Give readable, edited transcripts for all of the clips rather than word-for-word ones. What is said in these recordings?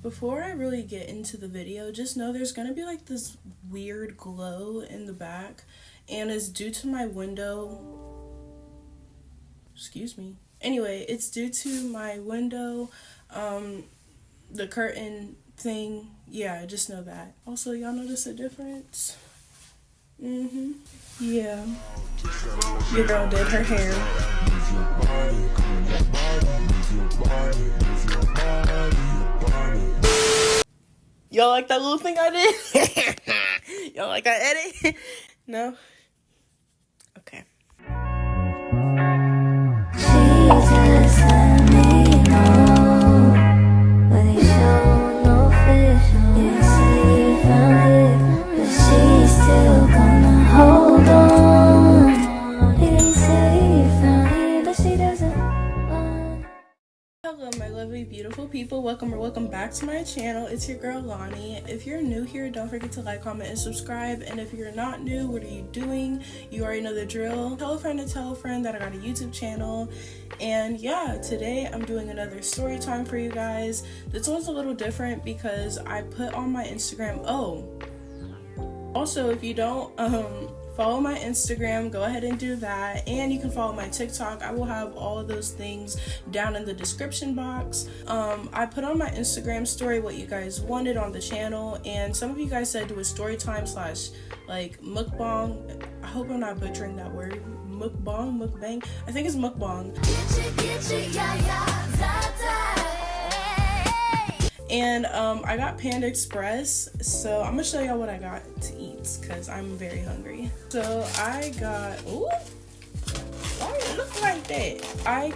Before I really get into the video, just know there's gonna be like this weird glow in the back, and it's due to my window. Excuse me. Anyway, it's due to my window, the curtain thing. Yeah, just know that. Also, y'all notice a difference? Yeah. Your girl did her hair. Y'all like that little thing I did? Y'all like that edit? No? Okay. Jesus, let me know, but they show no fish. They say you found it, but she's still gonna hold on. They say you found it, but she doesn't want. Hello my lovely beautiful people, welcome back to my channel. It's your girl Lonnie. If you're new here, don't forget to like, comment, and subscribe. And if you're not new, what are you doing? You already know the drill. Tell a friend to tell a friend that I got a YouTube channel. And yeah, today I'm doing another story time for you guys. This one's a little different because I put on my Instagram. Also, if you don't follow my Instagram, go ahead and do that, and you can follow my TikTok. I will have all of those things down in the description box. I put on my Instagram story what you guys wanted on the channel, and some of you guys said do a story time slash like mukbang. I hope I'm not butchering that word. Mukbang. I think it's mukbang. And I got Panda Express, so I'm gonna show y'all what I got to eat because I'm very hungry. So I got, ooh, why it look like that? I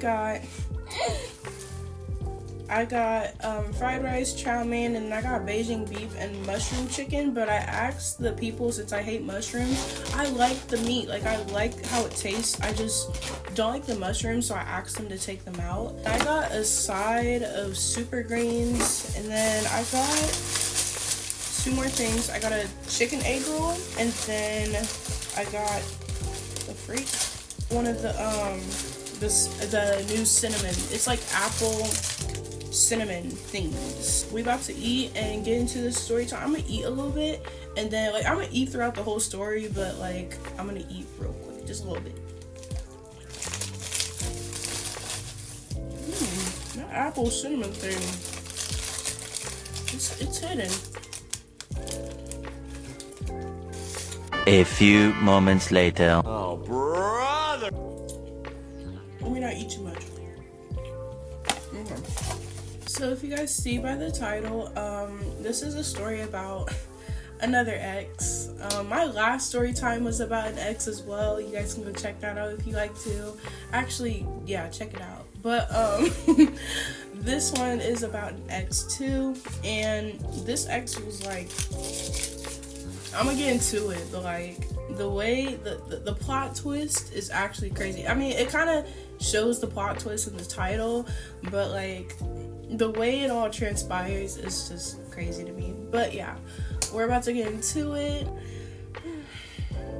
got fried rice, chow mein, and I got Beijing beef and mushroom chicken. But I asked the people, since I hate mushrooms, I like the meat, like I like how it tastes, I just don't like the mushrooms, so I asked them to take them out. I got a side of super greens, and then I got two more things. I got a chicken egg roll, and then I got one of the new cinnamon. It's like apple cinnamon things. We about to eat and get into this story time. I'm gonna eat a little bit, and then like I'm gonna eat throughout the whole story, but like I'm gonna eat real quick, just a little bit. That apple cinnamon thing, it's hidden. A few moments later. Oh, brother! Let me not eat too much. So if you guys see by the title, this is a story about another ex. My last story time was about an ex as well. You guys can go check that out if you like to. Actually, yeah, check it out. But this one is about an ex too, and this ex was like, I'm gonna get into it, but like the way the plot twist is actually crazy. I mean, it kind of shows the plot twist in the title, but like the way it all transpires is just crazy to me. But yeah, we're about to get into it.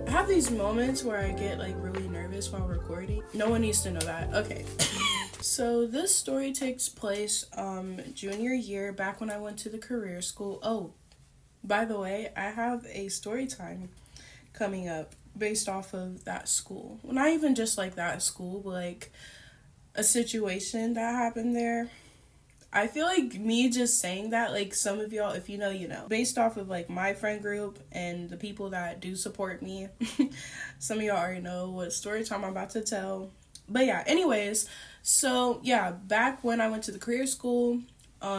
I have these moments where I get like really nervous while recording. No one needs to know that. Okay. So this story takes place junior year, back when I went to the career school. Oh, by the way, I have a story time coming up based off of that school. Well, not even just like that school, but like a situation that happened there. I feel like me just saying that, like some of y'all, if you know, you know. Based off of like my friend group and the people that do support me, some of y'all already know what story time I'm about to tell. But yeah, anyways, so yeah, back when I went to the career school,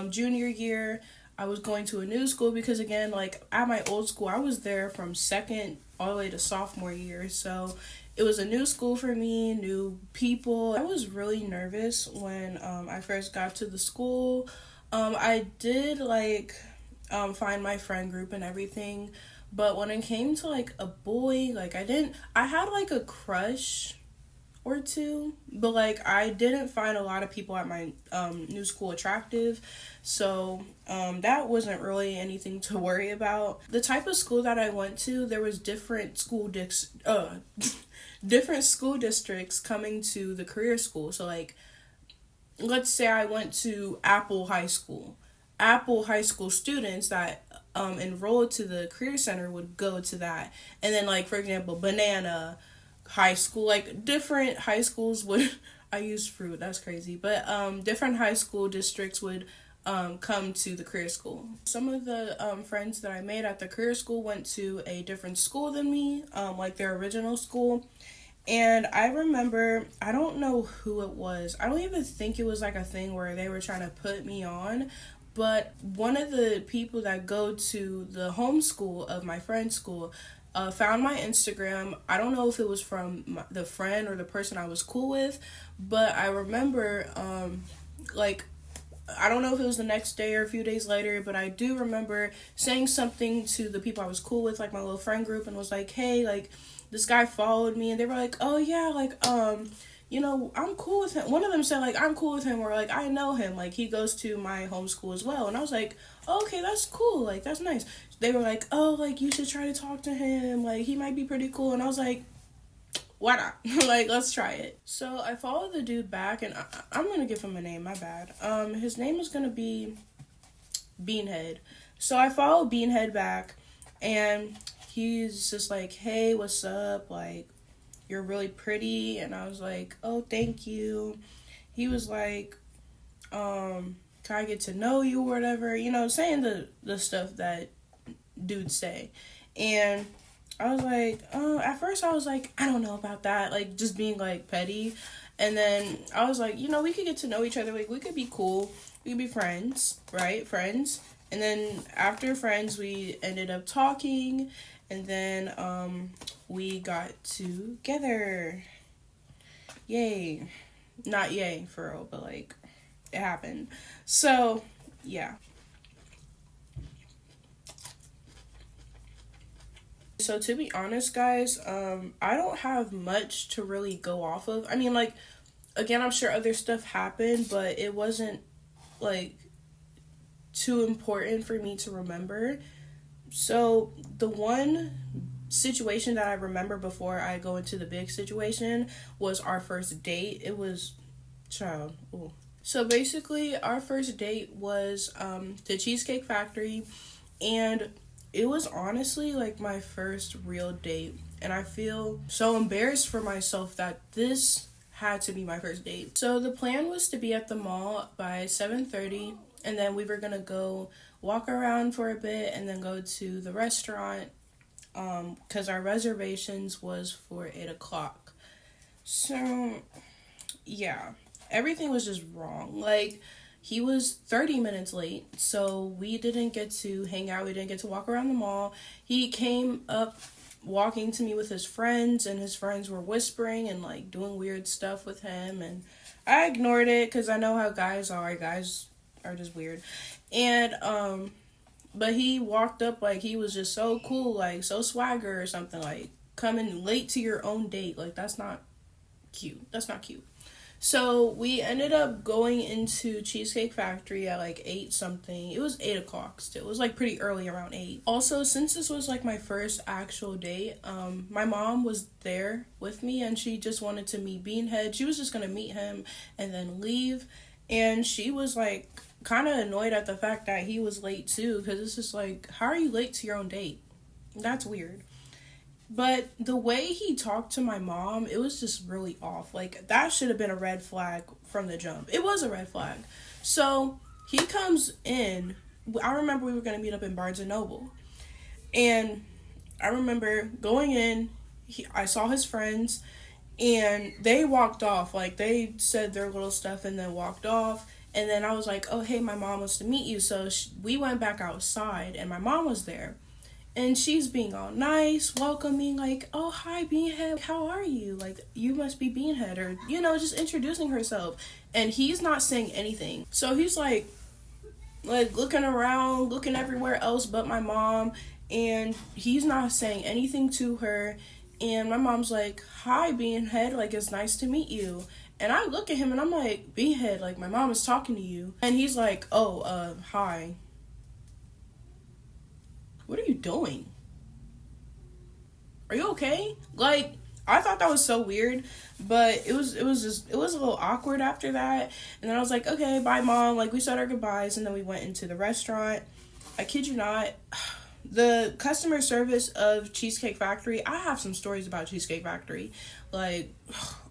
junior year, I was going to a new school because again, like at my old school, I was there from second all the way to sophomore year. So it was a new school for me, new people. I was really nervous when I first got to the school. I did like find my friend group and everything, but when it came to like a boy, like I had like a crush or two, but like I didn't find a lot of people at my new school attractive, so that wasn't really anything to worry about. The type of school that I went to, there was different school districts coming to the career school. So like, let's say I went to Apple High School. Apple high school students that enrolled to the career center would go to that. And then, like, for example, Banana High School, like different high schools would I used fruit, that's crazy, but different high school districts would come to the career school. Some of the friends that I made at the career school went to a different school than me, like their original school. And I remember, I don't know who it was. I don't even think it was like a thing where they were trying to put me on. But one of the people that go to the home school of my friend's school found my Instagram. I don't know if it was from the friend or the person I was cool with. But I remember, I don't know if it was the next day or a few days later, but I do remember saying something to the people I was cool with, like my little friend group, and was like, hey, like, this guy followed me, and they were like, oh yeah, like, I'm cool with him. One of them said, like, I'm cool with him, or like, I know him, like, he goes to my homeschool as well. And I was like, oh, okay, that's cool, like, that's nice. They were like, oh, like, you should try to talk to him, like, he might be pretty cool. And I was like, why not? Like, let's try it. So I followed the dude back, and I'm gonna give him a name, my bad. His name is gonna be Beanhead. So I followed Beanhead back, and he's just like, hey, what's up? Like, you're really pretty. And I was like, oh, thank you. He was like, can I get to know you or whatever? You know, saying the stuff that dudes say. And I was like, at first I was like, I don't know about that. Like, just being, like, petty. And then I was like, we could get to know each other. Like, we could be cool. We could be friends, right? Friends. And then after friends, we ended up talking. And then we got together. Yay. Not yay, for real, but, like, it happened. So, yeah. So, to be honest, guys, I don't have much to really go off of. I mean, like, again, I'm sure other stuff happened, but it wasn't, like, too important for me to remember. So, the one situation that I remember before I go into the big situation was our first date. It was, child, ooh. So, basically, our first date was the Cheesecake Factory, and it was honestly, like, my first real date, and I feel so embarrassed for myself that this had to be my first date. So, the plan was to be at the mall by 7:30, and then we were gonna go walk around for a bit and then go to the restaurant because our reservations was for 8 o'clock. So, yeah, everything was just wrong. Like, he was 30 minutes late, so we didn't get to hang out. We didn't get to walk around the mall. He came up walking to me with his friends, and his friends were whispering and, like, doing weird stuff with him, and I ignored it because I know how guys are. Guys are just weird. And but he walked up like he was just so cool, like so swagger or something, like coming late to your own date. Like, that's not cute. That's not cute. So we ended up going into Cheesecake Factory at like 8 something. It was 8 o'clock still. It was like pretty early, around 8. Also, since this was like my first actual date, my mom was there with me, and she just wanted to meet Beanhead. She was just gonna meet him and then leave. And she was like kind of annoyed at the fact that he was late too, because it's just like, how are you late to your own date? That's weird. But the way he talked to my mom, it was just really off. Like, that should have been a red flag from the jump. It was a red flag. So he comes in. I remember we were going to meet up in Barnes & Noble. And I remember going in. I saw his friends. And they walked off. Like, they said their little stuff and then walked off. And then I was like, oh, hey, my mom wants to meet you. So we went back outside, and my mom was there. And she's being all nice, welcoming, like, oh, hi, Beanhead, how are you? Like, you must be Beanhead, or, just introducing herself. And he's not saying anything. So he's, like looking around, looking everywhere else but my mom, and he's not saying anything to her. And my mom's like, hi, Beanhead, like, it's nice to meet you. And I look at him, and I'm like, Beanhead, like, my mom is talking to you. And he's like, oh, hi. What are you doing? Are you okay? Like, I thought that was so weird, but it was a little awkward after that. And then I was like, okay, bye, Mom. Like, we said our goodbyes, and then we went into the restaurant. I kid you not, the customer service of Cheesecake Factory, I have some stories about Cheesecake Factory. Like,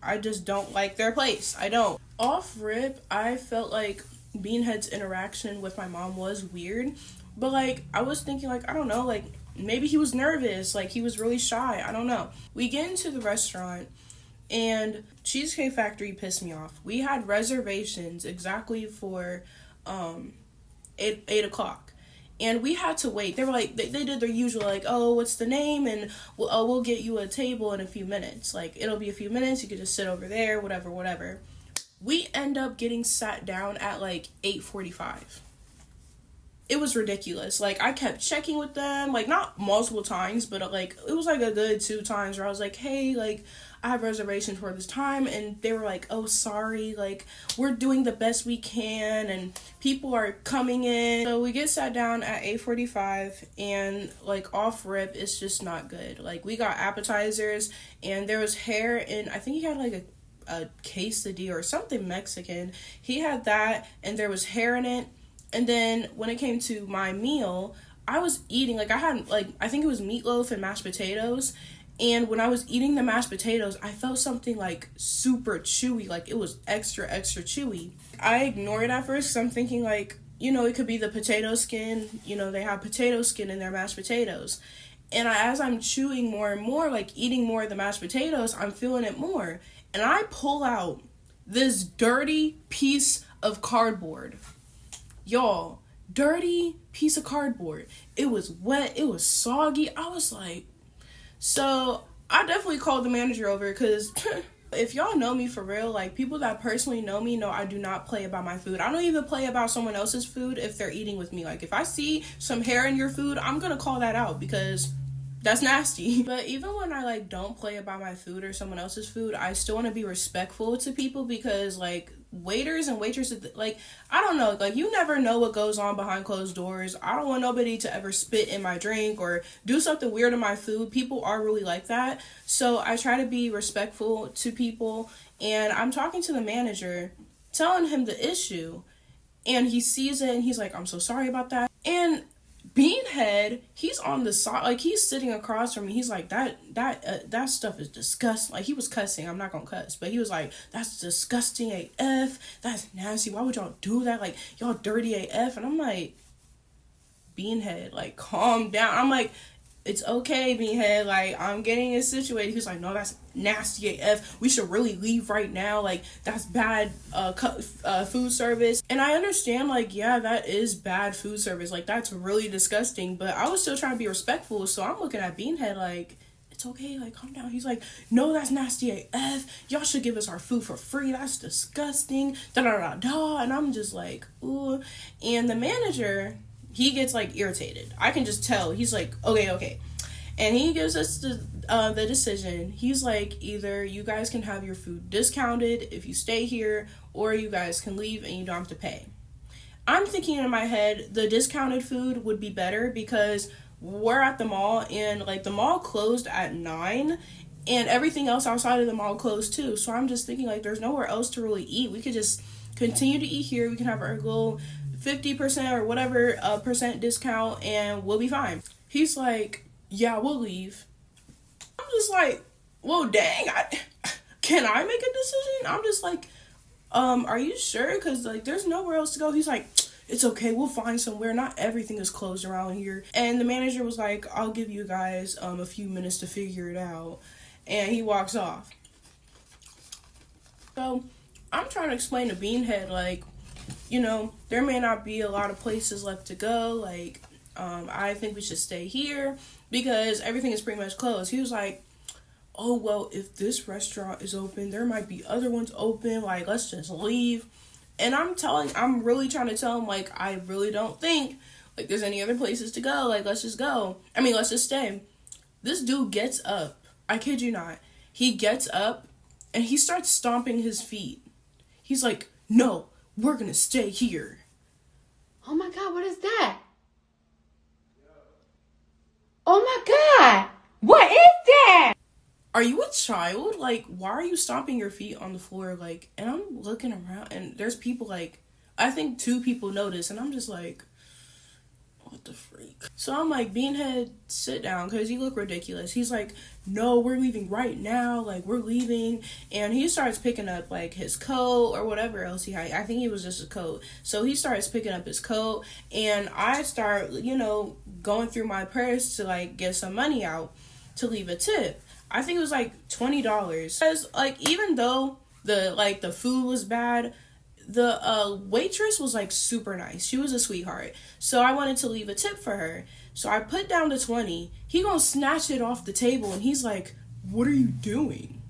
I just don't like their place. I don't. Off rip, I felt like Beanhead's interaction with my mom was weird. But, like, I was thinking, like, I don't know, like, maybe he was nervous. Like, he was really shy. I don't know. We get into the restaurant, and Cheesecake Factory pissed me off. We had reservations exactly for 8 o'clock. And we had to wait. They were like, they did their usual, like, oh, what's the name? And we'll get you a table in a few minutes. Like, it'll be a few minutes. You could just sit over there, whatever. We end up getting sat down at, like, 8:45. It was ridiculous. Like, I kept checking with them, like, not multiple times, but, like, it was, like, a good 2 times where I was like, hey, like, I have reservations for this time, and they were like, oh, sorry, like, we're doing the best we can, and people are coming in. So we get sat down at 8:45, and, like, off rip, it's just not good. Like, we got appetizers, and there was hair in, I think he had, like, a quesadilla or something Mexican. He had that, and there was hair in it. And then when it came to my meal, I was eating, like, I had, like, I think it was meatloaf and mashed potatoes. And when I was eating the mashed potatoes, I felt something, like, super chewy. Like, it was extra chewy. I ignored it at first because I'm thinking, like, you know, it could be the potato skin. You know, they have potato skin in their mashed potatoes. And as I'm chewing more and more, like, eating more of the mashed potatoes, I'm feeling it more. And I pull out this dirty piece of cardboard. Y'all, dirty piece of cardboard. It was wet. It was soggy. I was like, so I definitely called the manager over because if y'all know me for real, like, people that personally know me know I do not play about my food. I don't even play about someone else's food if they're eating with me. Like, if I see some hair in your food, I'm going to call that out because that's nasty. But even when I, like, don't play about my food or someone else's food, I still want to be respectful to people because, like, waiters and waitresses, like, I don't know, like, you never know what goes on behind closed doors. I don't want nobody to ever spit in my drink or do something weird in my food. People are really like that. So I try to be respectful to people, and I'm talking to the manager, telling him the issue, and he sees it and he's like, I'm so sorry about that. And Beanhead, he's on the side, like, he's sitting across from me. He's like, that stuff is disgusting. Like, he was cussing. I'm not gonna cuss, but he was like, that's disgusting AF. That's nasty. Why would y'all do that? Like, y'all dirty AF. And I'm like, Beanhead, like, calm down. I'm like, it's okay, Beanhead. Like, I'm getting it situated. He's like, no, that's nasty AF. We should really leave right now. Like, that's bad food service. And I understand, like, yeah, that is bad food service. Like, that's really disgusting. But I was still trying to be respectful. So I'm looking at Beanhead like, it's okay. Like, calm down. He's like, no, that's nasty AF. Y'all should give us our food for free. That's disgusting. Da-da-da-da. And I'm just like, ooh. And the manager, he gets, like, irritated. I can just tell. He's like, okay. And he gives us the decision. He's like, either you guys can have your food discounted if you stay here, or you guys can leave and you don't have to pay. I'm thinking in my head, the discounted food would be better because we're at the mall, and, like, the mall closed at 9, and everything else outside of the mall closed too. So I'm just thinking, like, there's nowhere else to really eat. We could just continue to eat here. We can have our little 50% or whatever percent discount, and we'll be fine. He's like, yeah, we'll leave. I'm just like, well, dang, can I make a decision? I'm just like, are you sure? Because, like, there's nowhere else to go. He's like, it's okay, we'll find somewhere. Not everything is closed around here. And the manager was like, I'll give you guys a few minutes to figure it out. And he walks off. So I'm trying to explain to Beanhead, like, you know, there may not be a lot of places left to go. Like, I think we should stay here because everything is pretty much closed. He was like, oh, well, if this restaurant is open, there might be other ones open. Like, let's just leave. And I'm really trying to tell him, like, I really don't think, like, there's any other places to go. Like, let's just go. I mean, let's just stay. This dude gets up. I kid you not. He gets up and he starts stomping his feet. He's like, no, we're gonna stay here. Oh my God, what is that? Oh my God, what is that? are you a child? Like, why are you stomping your feet on the floor? Like, and I'm looking around, and there's people, like, I think 2 people notice, and I'm just like, what the freak? So I'm like, Beanhead, sit down, because you look ridiculous. He's like, no, we're leaving right now. Like, we're leaving. And he starts picking up, like, his coat or whatever else he had. I think it was just a coat. So he starts picking up his coat, and I start, you know, going through my purse to, like, get some money out to leave a tip. I think it was, like, $20. Because, like, even though the food was bad, the waitress was like super nice. She was a sweetheart. So I wanted to leave a tip for her. So I put down the 20. He gonna snatch it off the table, and he's like, what are you doing?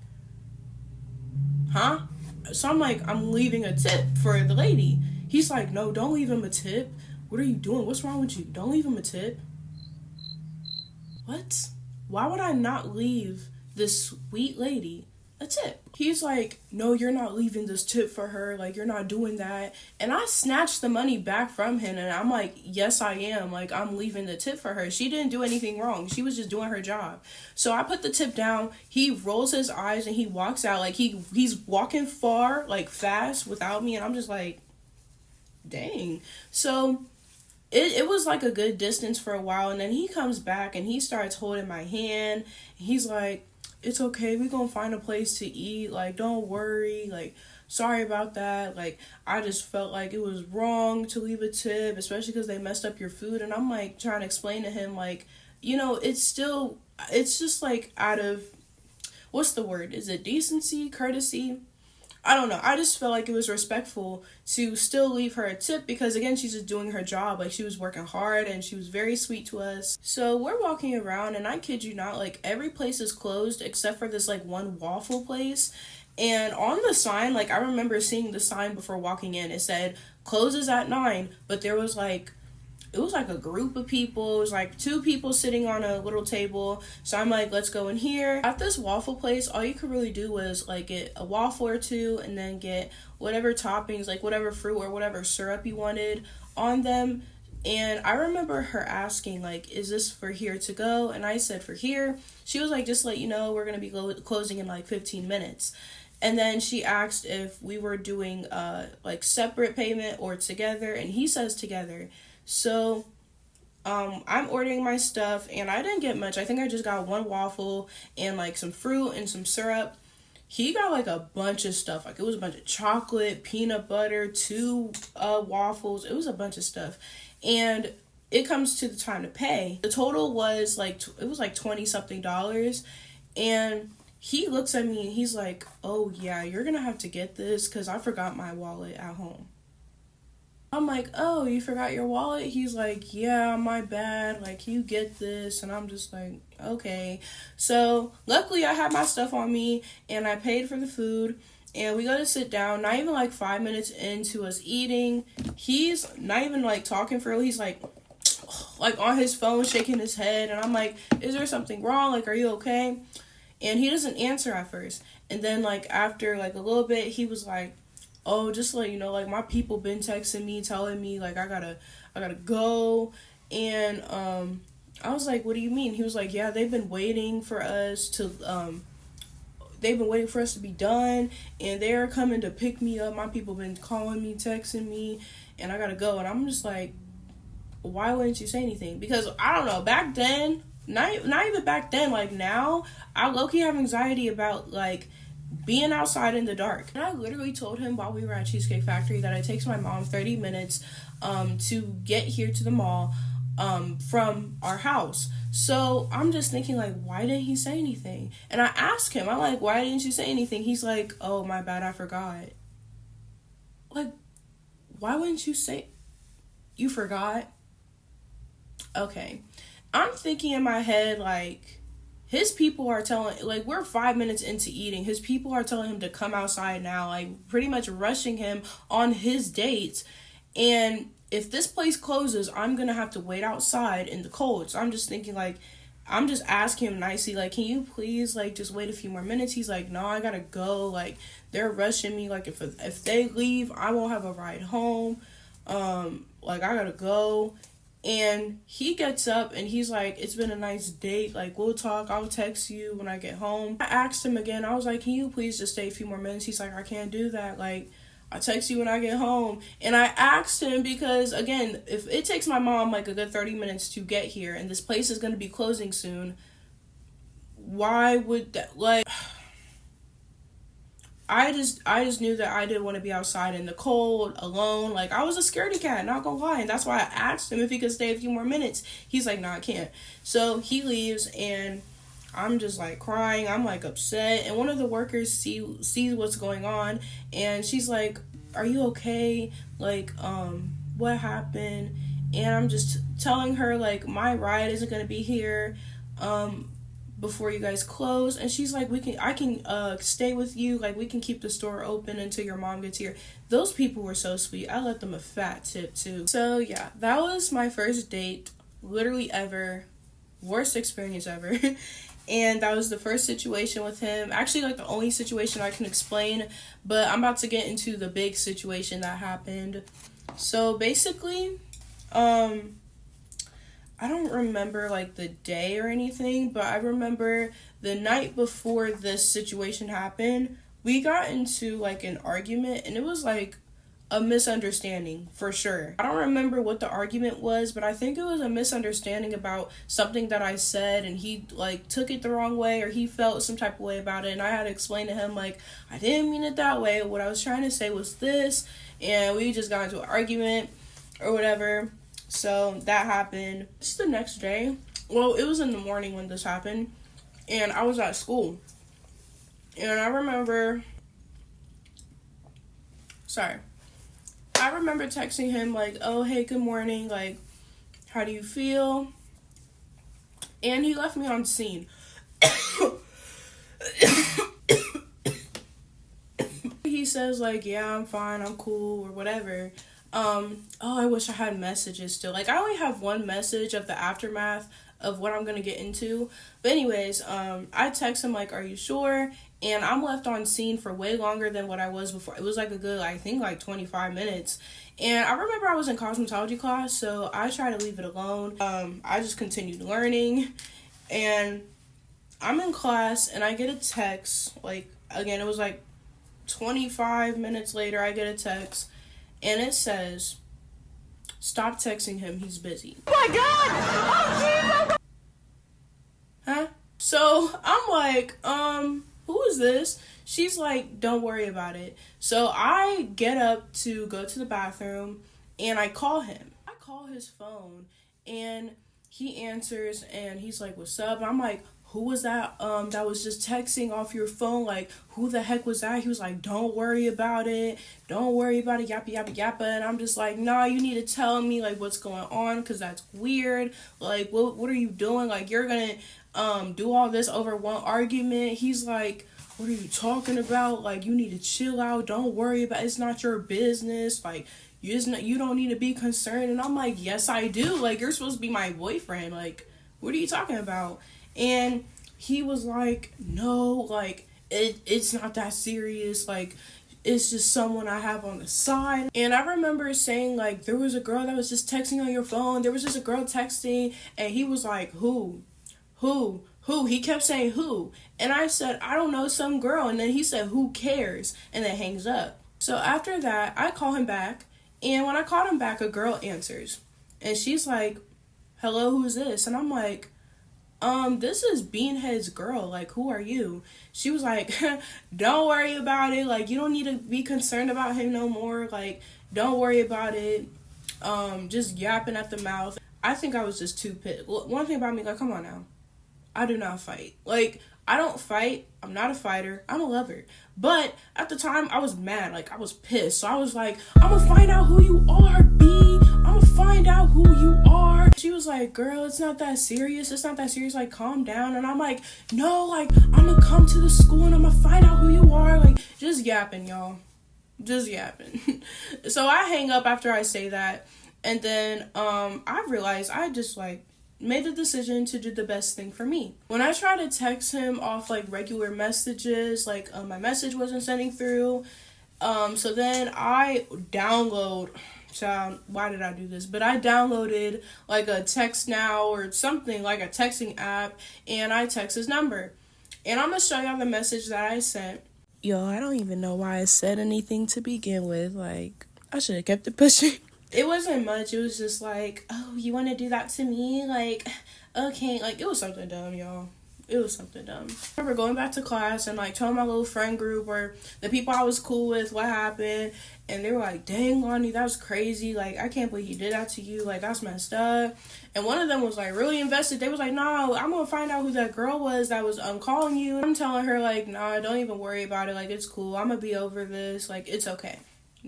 Huh? So I'm like, I'm leaving a tip for the lady. He's like, no, don't leave him a tip. What are you doing? What's wrong with you? Don't leave him a tip. What? Why would I not leave this sweet lady a tip? He's like, no, you're not leaving this tip for her. Like, you're not doing that. And I snatched the money back from him, and I'm like, yes, I am. Like, I'm leaving the tip for her. She didn't do anything wrong. She was just doing her job. So I put the tip down. He rolls his eyes, and he walks out. Like, he's walking far, like, fast without me. And I'm just like, dang. So it was like a good distance for a while. And then he comes back, and he starts holding my hand. And he's like, it's okay, we gonna find a place to eat, like, don't worry, like, sorry about that, like, I just felt like it was wrong to leave a tip, especially because they messed up your food. And I'm like trying to explain to him, like, you know, it's just like out of, what's the word, is it decency, courtesy? I don't know. I just felt like it was respectful to still leave her a tip because, again, she's just doing her job. Like, she was working hard and she was very sweet to us. So we're walking around, and I kid you not, like, every place is closed except for this, like, one waffle place. And on the sign, like, I remember seeing the sign before walking in. It said, closes at 9, but there was, like, it was like a group of people. It was like 2 people sitting on a little table. So I'm like, let's go in here. At this waffle place, all you could really do was like get a waffle or 2 and then get whatever toppings, like whatever fruit or whatever syrup you wanted on them. And I remember her asking, like, is this for here to go? And I said for here. She was like, just let you know, we're going to be closing in like 15 minutes. And then she asked if we were doing like separate payment or together. And he says together. So, I'm ordering my stuff, and I didn't get much. I think I just got 1 waffle and, like, some fruit and some syrup. He got, like, a bunch of stuff. Like, it was a bunch of chocolate, peanut butter, 2 waffles. It was a bunch of stuff. And it comes to the time to pay. The total was, like, it was, like, $20-something. And he looks at me, and he's like, oh, yeah, you're gonna have to get this because I forgot my wallet at home. I'm like, oh, you forgot your wallet? He's like, yeah, my bad. Like, you get this. And I'm just like, okay. So, luckily, I had my stuff on me, and I paid for the food. And we go to sit down. Not even, like, 5 minutes into us eating. He's not even, like, talking for real. He's, like, on his phone, shaking his head. And I'm like, is there something wrong? Like, are you okay? And he doesn't answer at first. And then, like, after, like, a little bit, he was like, oh, just to let you know, like, my people been texting me, telling me, like, I gotta go. And I was like, what do you mean? He was like, yeah, they've been waiting for us to be done, and they're coming to pick me up. My people been calling me, texting me, and I gotta go. And I'm just like, why wouldn't you say anything? Because I don't know, back then, not even back then, like now, I low-key have anxiety about, like, being outside in the dark. And I literally told him while we were at Cheesecake Factory that it takes my mom 30 minutes to get here to the mall from our house. So I'm just thinking, like, why didn't he say anything? And I asked him, I'm like, why didn't you say anything? He's like, oh, my bad, I forgot. Like, why wouldn't you say, you forgot? Okay. I'm thinking in my head, like, his people are telling, like, we're 5 minutes into eating. His people are telling him to come outside now, like, pretty much rushing him on his dates. And if this place closes, I'm going to have to wait outside in the cold. So I'm just thinking, like, I'm just asking him nicely, like, can you please, like, just wait a few more minutes? He's like, no, I got to go. Like, they're rushing me. Like, if they leave, I won't have a ride home. Like, I got to go. And he gets up and he's like, it's been a nice date, like, we'll talk, I'll text you when I get home. I asked him again, I was like, can you please just stay a few more minutes? He's like, I can't do that, like, I'll text you when I get home. And I asked him because, again, if it takes my mom like a good 30 minutes to get here and this place is going to be closing soon, why would that, like, I just knew that I didn't want to be outside in the cold, alone. Like, I was a scaredy cat, not gonna lie. And that's why I asked him if he could stay a few more minutes. He's like, no, I can't. So he leaves, and I'm just like crying. I'm like upset. And one of the workers sees what's going on, and she's like, are you okay? Like, what happened? And I'm just telling her, like, my ride isn't gonna be here before you guys close. And she's like, I can stay with you, like, we can keep the store open until your mom gets here. Those people were so sweet. I let them a fat tip too. So yeah, that was my first date, literally ever. Worst experience ever. And that was the first situation with him. Actually, like, the only situation I can explain, but I'm about to get into the big situation that happened. So basically, I don't remember, like, the day or anything, but I remember the night before this situation happened, we got into, like, an argument, and it was, like, a misunderstanding, for sure. I don't remember what the argument was, but I think it was a misunderstanding about something that I said, and he, like, took it the wrong way, or he felt some type of way about it, and I had to explain to him, like, I didn't mean it that way, what I was trying to say was this, and we just got into an argument, or whatever. So that happened. It's the next day. Well, it was in the morning when this happened. And I was at school. And I remember texting him, like, oh, hey, good morning. Like, how do you feel? And he left me on scene. He says, like, yeah, I'm fine, I'm cool, or whatever. I wish I had messages still. Like, I only have one message of the aftermath of what I'm gonna get into. But anyways, I text him, like, are you sure? And I'm left on scene for way longer than what I was before. It was, like, a good, I think, like, 25 minutes. And I remember I was in cosmetology class, so I tried to leave it alone. I just continued learning. And I'm in class, and I get a text. Like, again, it was, like, 25 minutes later, I get a text. And it says, stop texting him, he's busy. Oh my God! Oh, huh? So I'm like, who is this? She's like, don't worry about it. So I get up to go to the bathroom, and I call him. I call his phone, and he answers, and he's like, what's up? And I'm like, who was that that was just texting off your phone? Like, who the heck was that? He was like, don't worry about it, yappa yappa yappa. And I'm just like, nah, you need to tell me, like, what's going on, because that's weird. Like, what are you doing? Like, you're gonna do all this over one argument? He's like, what are you talking about? Like, you need to chill out, don't worry about it. It's not your business. Like, you don't need to be concerned. And I'm like, yes, I do. Like, you're supposed to be my boyfriend. Like, what are you talking about? And he was like, no, like, it's not that serious. Like, it's just someone I have on the side. And I remember saying, like, there was a girl that was just texting on your phone. There was just a girl texting. And he was like, who? He kept saying who. And I said, I don't know, some girl. And then he said, who cares? And then hangs up. So after that, I call him back. And when I called him back, a girl answers. And she's like, hello, who's this? And I'm like, this is Beanhead's girl. Like, who are you? She was like, don't worry about it. Like, you don't need to be concerned about him no more. Like, don't worry about it. Just yapping at the mouth. I think I was just too pissed. One thing about me, like, come on now. I do not fight. Like, I don't fight. I'm not a fighter. I'm a lover. But at the time, I was mad. Like, I was pissed. So I was like, I'm gonna find out who you are, B. I'm gonna find out who you are. She was like, girl, it's not that serious. It's not that serious. Like, calm down. And I'm like, no, like, I'm gonna come to the school and I'm gonna find out who you are. Like, just yapping, y'all. Just yapping. So I hang up after I say that. And then I realized I just, like, made the decision to do the best thing for me. When I tried to text him off, like, regular messages, like, my message wasn't sending through. So then I download child, why did I do this? But I downloaded like a text now or something, like a texting app, and I text his number. And I'm gonna show y'all the message that I sent. Yo, I don't even know why I said anything to begin with. Like, I should have kept it pushing. It wasn't much. It was just like, oh, you want to do that to me? Like, okay. Like, it was something dumb, y'all. It was something dumb. I remember going back to class and like telling my little friend group or the people I was cool with what happened. And they were like, dang, Lonnie, that was crazy. Like, I can't believe he did that to you. Like, that's messed up. And one of them was like really invested. They was like, no, I'm going to find out who that girl was that was calling you. I'm telling her like, nah, don't even worry about it. Like, it's cool. I'm going to be over this. Like, it's okay,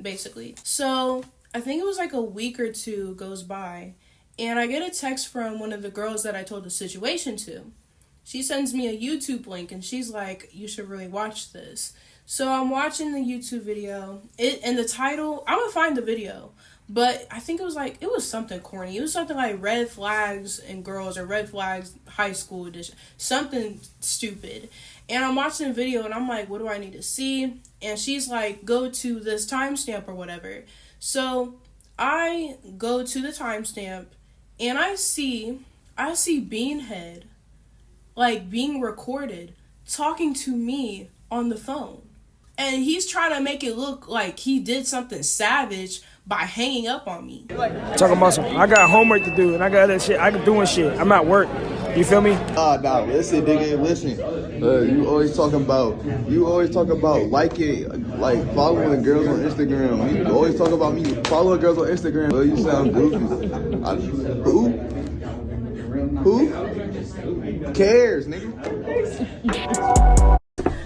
basically. So I think it was like a week or two goes by. And I get a text from one of the girls that I told the situation to. She sends me a YouTube link and she's like, you should really watch this. So I'm watching the YouTube video. And the title, I'm going to find the video. But I think it was something corny. It was something like Red Flags and Girls or Red Flags High School Edition. Something stupid. And I'm watching the video and I'm like, what do I need to see? And she's like, go to this timestamp or whatever. So I go to the timestamp and I see Beanhead like being recorded talking to me on the phone. And he's trying to make it look like he did something savage by hanging up on me. Talking about some, I got homework to do and I got other shit. I'm doing shit. I'm at work. You feel me? Nah, listen, nigga, listen. You always talking about liking, like following girls on Instagram. You always talk about me following girls on Instagram. You sound goofy. Who cares, nigga?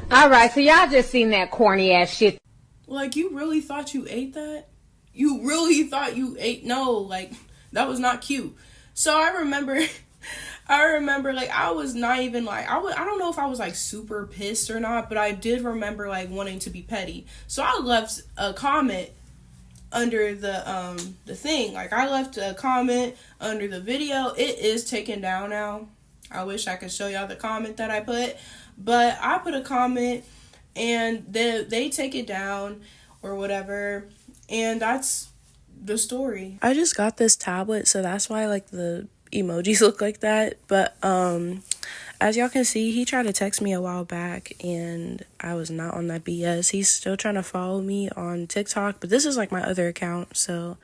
All right, so y'all just seen that corny ass shit. Like, you really thought you ate that? You really thought you ate? No, like, that was not cute. So I remember, like, I was not even, like, I don't know if I was, like, super pissed or not, but I did remember, like, wanting to be petty. So I left a comment under the thing. Like, I left a comment under the video. It is taken down now. I wish I could show y'all the comment that I put, but I put a comment and they take it down or whatever, and that's the story. I just got this tablet, so that's why like the emojis look like that. But as y'all can see, he tried to text me a while back and I was not on that BS. He's still trying to follow me on TikTok, but this is like my other account, so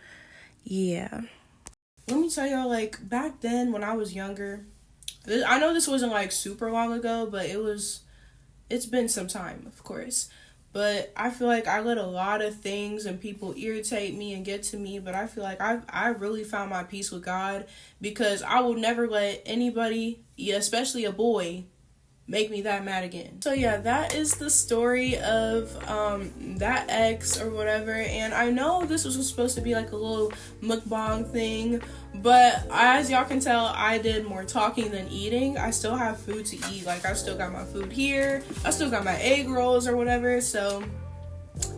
yeah. Let me tell y'all, like, back then when I was younger, I know this wasn't like super long ago, but it's been some time, of course. But I feel like I let a lot of things and people irritate me and get to me, but I feel like I really found my peace with God, because I will never let anybody, especially a boy, make me that mad again. So yeah, that is the story of that ex or whatever. And I know this was supposed to be like a little mukbang thing, but as y'all can tell, I did more talking than eating. I still have food to eat. Like, I still got my food here. I still got my egg rolls or whatever. So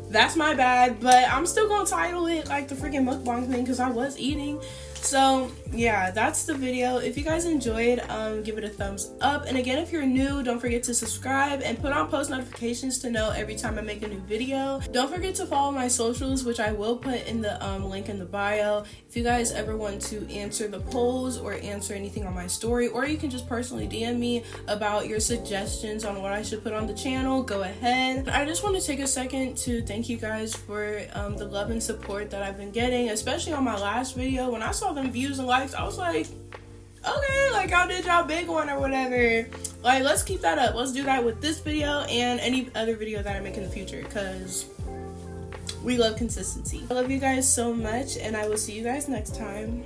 that's my bad, but I'm still gonna title it like the freaking mukbang thing because I was eating. So yeah, that's the video. If you guys enjoyed, give it a thumbs up. And again, if you're new, don't forget to subscribe and put on post notifications to know every time I make a new video. Don't forget to follow my socials, which I will put in the link in the bio. If you guys ever want to answer the polls or answer anything on my story, or you can just personally DM me about your suggestions on what I should put on the channel, go ahead. I just want to take a second to thank you guys for the love and support that I've been getting, especially on my last video. When I saw them views and likes, I was like, okay, like, y'all did y'all big one or whatever. Like, let's keep that up. Let's do that with this video and any other video that I make in the future, because we love consistency. I love you guys so much, and I will see you guys next time.